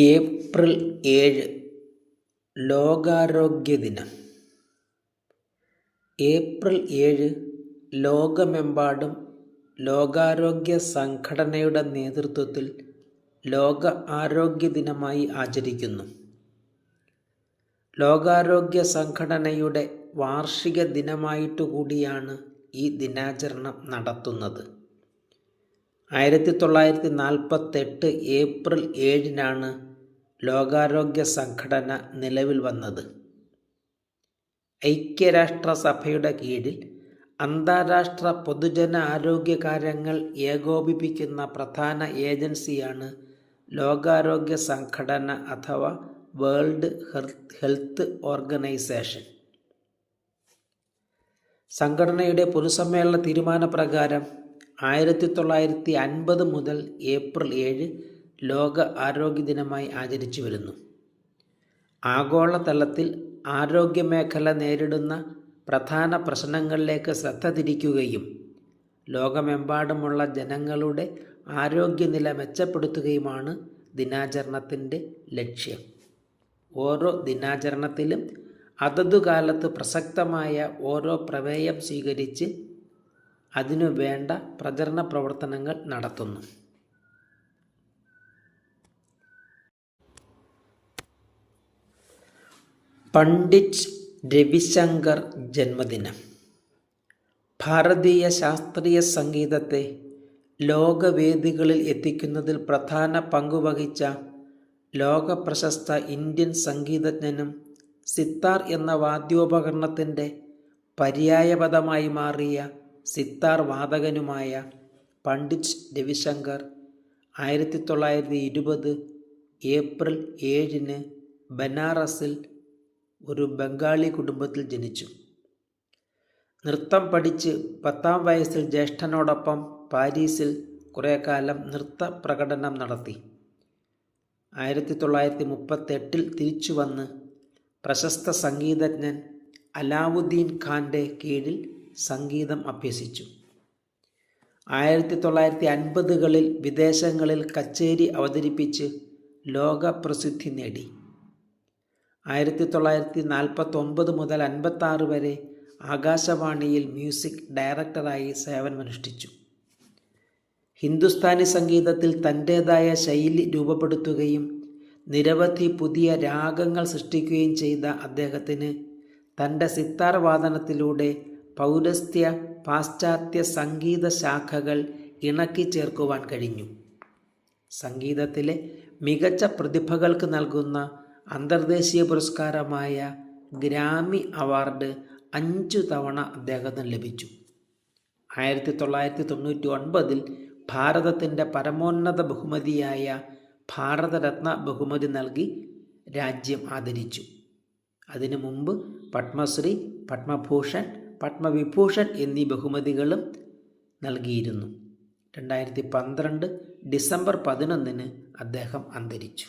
April 7 ലോകാരോഗ്യ ദിനം. April 7 ലോകമെമ്പാടും ലോകാരോഗ്യ സംഘടനയുടെ നേതൃത്വത്തിൽ ലോക ആരോഗ്യ ദിനമായി ആചരിക്കുന്നു. ലോകാരോഗ്യ സംഘടനയുടെ വാർഷിക ദിനമായിട്ടുകൂടിയാണ് ഈ ദിനാചരണം നടത്തുന്നത്. 1948 ഏപ്രിൽ 7 ലോകാരോഗ്യ സംഘടന നിലവിൽ വന്നത്. ഐക്യരാഷ്ട്രസഭയുടെ കീഴിൽ അന്താരാഷ്ട്ര പൊതുജന ആരോഗ്യ കാര്യങ്ങൾ ഏകോപിപ്പിക്കുന്ന പ്രധാന ഏജൻസിയാണ് ലോകാരോഗ്യ സംഘടന അഥവാ വേൾഡ് ഹെൽത്ത് ഓർഗനൈസേഷൻ. സംഘടനയുടെ പൊതുസമ്മേളന തീരുമാനപ്രകാരം 1950 മുതൽ ഏപ്രിൽ 7 ലോക ആരോഗ്യ ദിനമായി ആചരിച്ചു വരുന്നു. ആഗോളതലത്തിൽ ആരോഗ്യമേഖല നേരിടുന്ന പ്രധാന പ്രശ്നങ്ങളിലേക്ക് ശ്രദ്ധ തിരിക്കുകയും ലോകമെമ്പാടുമുള്ള ജനങ്ങളുടെ ആരോഗ്യനില മെച്ചപ്പെടുത്തുകയുമാണ് ദിനാചരണത്തിൻ്റെ ലക്ഷ്യം. ഓരോ ദിനാചരണത്തിലും അതതു കാലത്ത് പ്രസക്തമായ ഓരോ പ്രമേയം സ്വീകരിച്ച് അതിനു വേണ്ട പ്രചരണ പ്രവർത്തനങ്ങൾ നടത്തുന്നു. പണ്ഡിറ്റ് രവിശങ്കർ ജന്മദിനം. ഭാരതീയ ശാസ്ത്രീയ സംഗീതത്തെ ലോകവേദികളിൽ എത്തിക്കുന്നതിൽ പ്രധാന പങ്കുവഹിച്ച ലോകപ്രശസ്ത ഇന്ത്യൻ സംഗീതജ്ഞനും സിത്താർ എന്ന വാദ്യോപകരണത്തിൻ്റെ പര്യായപദമായി മാറിയ സിത്താർ വാദകനുമായ പണ്ഡിറ്റ് രവിശങ്കർ 1920 ഏപ്രിൽ 7 ബനാറസിൽ ഒരു ബംഗാളി കുടുംബത്തിൽ ജനിച്ചു. നൃത്തം പഠിച്ച് 10-ാം വയസ്സിൽ ജ്യേഷ്ഠനോടൊപ്പം പാരീസിൽ കുറേ കാലം നൃത്ത പ്രകടനം നടത്തി. 1938 തിരിച്ചു വന്ന് പ്രശസ്ത സംഗീതജ്ഞൻ അലാവുദ്ദീൻ ഖാൻ്റെ കീഴിൽ സംഗീതം അഭ്യസിച്ചു. 1950കളിൽ വിദേശങ്ങളിൽ കച്ചേരി അവതരിപ്പിച്ച് ലോകപ്രസിദ്ധി നേടി. 1949 മുതൽ 56 വരെ ആകാശവാണിയിൽ മ്യൂസിക് ഡയറക്ടറായി സേവനമനുഷ്ഠിച്ചു. ഹിന്ദുസ്ഥാനി സംഗീതത്തിൽ തൻ്റേതായ ശൈലി രൂപപ്പെടുത്തുകയും നിരവധി പുതിയ രാഗങ്ങൾ സൃഷ്ടിക്കുകയും ചെയ്ത അദ്ദേഹത്തിന് തൻ്റെ സിത്താർ വാദനത്തിലൂടെ പൗരസ്ത്യ പാശ്ചാത്യ സംഗീത ശാഖകൾ ഇണക്കി ചേർക്കുവാൻ കഴിഞ്ഞു. സംഗീതത്തിലെ മികച്ച പ്രതിഭകൾക്ക് നൽകുന്ന അന്തർദേശീയ പുരസ്കാരമായ ഗ്രാമി അവാർഡ് 5 തവണ അദ്ദേഹത്തിന് ലഭിച്ചു. 1999 ഭാരതത്തിൻ്റെ പരമോന്നത ബഹുമതിയായ ഭാരതരത്ന ബഹുമതി നൽകി രാജ്യം ആദരിച്ചു. അതിനു മുമ്പ് പത്മശ്രീ, പത്മഭൂഷൺ, പത്മവിഭൂഷൺ എന്നീ ബഹുമതികളും നൽകിയിരുന്നു. 2012 ഡിസംബർ 11 അദ്ദേഹം അന്തരിച്ചു.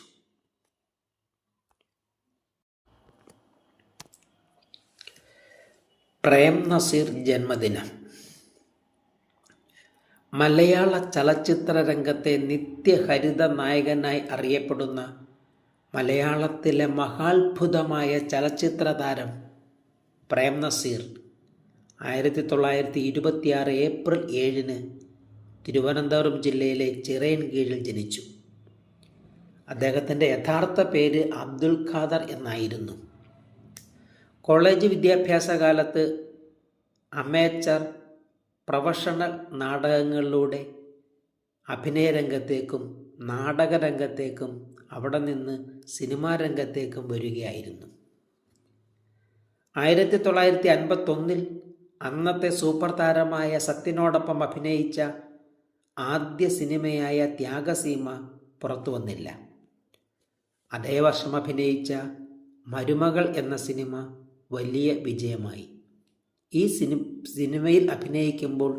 പ്രേം നസീർ ജന്മദിനം. മലയാള ചലച്ചിത്ര രംഗത്തെ നിത്യഹരിത നായകനായി അറിയപ്പെടുന്ന മലയാളത്തിലെ മഹാത്ഭുതമായ ചലച്ചിത്ര താരം പ്രേം നസീർ 1926 ഏപ്രിൽ 7 തിരുവനന്തപുരം ജില്ലയിലെ ചിറയൻകീഴിൽ ജനിച്ചു. അദ്ദേഹത്തിൻ്റെ യഥാർത്ഥ പേര് അബ്ദുൽ ഖാദർ എന്നായിരുന്നു. കോളേജ് വിദ്യാഭ്യാസ കാലത്ത് അമേച്ചർ, പ്രൊഫഷണൽ നാടകങ്ങളിലൂടെ അഭിനയരംഗത്തേക്കും നാടകരംഗത്തേക്കും അവിടെ നിന്ന് സിനിമാ രംഗത്തേക്കും വരികയായിരുന്നു. 1951 അന്നത്തെ സൂപ്പർ താരമായ സത്യനോടൊപ്പം അഭിനയിച്ച ആദ്യ സിനിമയായ ത്യാഗസീമ പുറത്തു വന്നില്ല. അതേ വർഷം അഭിനയിച്ച മരുമകൾ എന്ന സിനിമ വലിയ വിജയമായി. ഈ സിനിമയിൽ അഭിനയിക്കുമ്പോൾ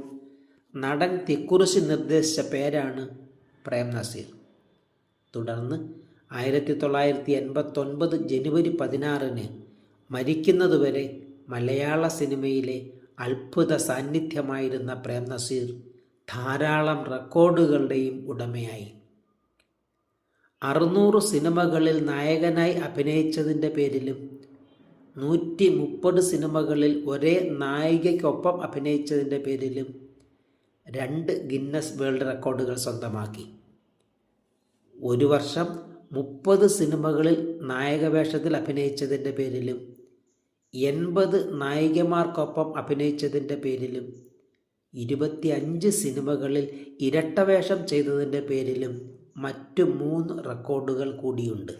നടൻ തിക്കുറിശി നിർദ്ദേശിച്ച പേരാണ് പ്രേം നസീർ. തുടർന്ന് 1989 ജനുവരി 16 മരിക്കുന്നതുവരെ മലയാള സിനിമയിലെ അത്ഭുത സാന്നിധ്യമായിരുന്ന പ്രേം നസീർ ധാരാളം റെക്കോർഡുകളുടെയും ഉടമയായി. 600 സിനിമകളിൽ നായകനായി അഭിനയിച്ചതിൻ്റെ പേരിലും 130 സിനിമകളിൽ ഒരേ നായികയ്ക്കൊപ്പം അഭിനയിച്ചതിൻ്റെ പേരിലും 2 ഗിന്നസ് വേൾഡ് റെക്കോർഡുകൾ സ്വന്തമാക്കി. ഒരു വർഷം 30 സിനിമകളിൽ നായകവേഷത്തിൽ അഭിനയിച്ചതിൻ്റെ പേരിലും 80 നായികമാർക്കൊപ്പം അഭിനയിച്ചതിൻ്റെ പേരിലും 25 സിനിമകളിൽ ഇരട്ടവേഷം ചെയ്തതിൻ്റെ പേരിലും മറ്റു 3 റെക്കോർഡുകൾ കൂടിയുണ്ട്.